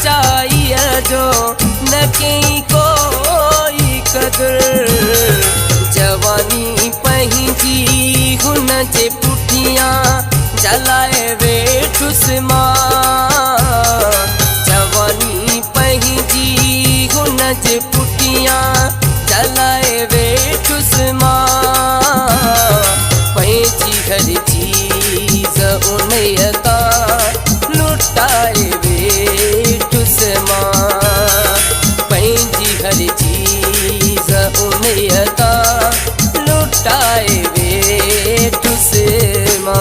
सच्चाई जो न कई कोई कदर जवानी पंहिंजी हुन जे पुठियां जलाए वेठुस मां जवानी पंहिंजी हुन जे पुठियां जलाए वेठुस मां पंहिंजी हर चीज़ उन तां लुटाए वेठुस मां पंहिंजी हर चीज़ उन तां लुटाए वेठुस मां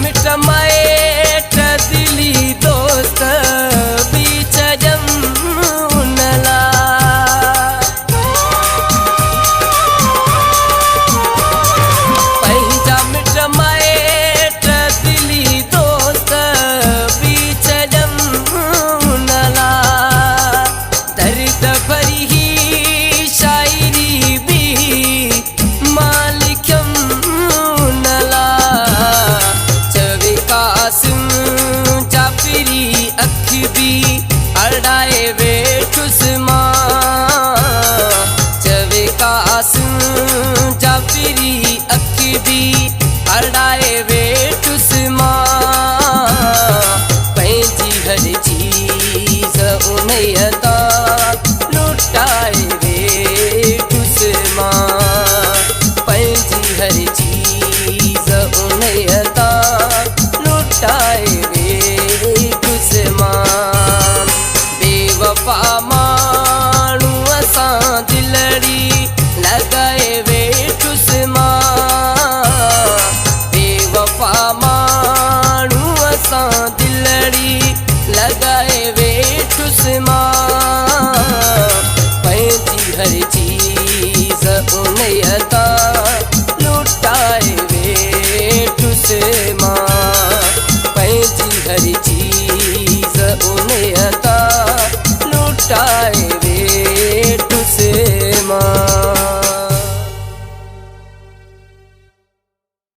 मिट माइट दिली दोस्त बीच जम उनला पंहिंजा मिट माइट दिली दोस्त बीच जम उनला दर्द भरी ही शायरी भी मालिकम उनला जाफरी अख भी अड़ाए वेठुस मां चवे कासिम जाफरी अख भी अड़ाए वेठुस मां पंहिंजी हर चीज़ उन तां लुटाए वेठुस मां पंहिंजी हर चीज़ उन तां लुटाए वेठुस मां बेवफा माण्हू असां दिलड़ी लॻाए वेठुस मां बेवफा माण्हू असां दिलड़ी लॻाए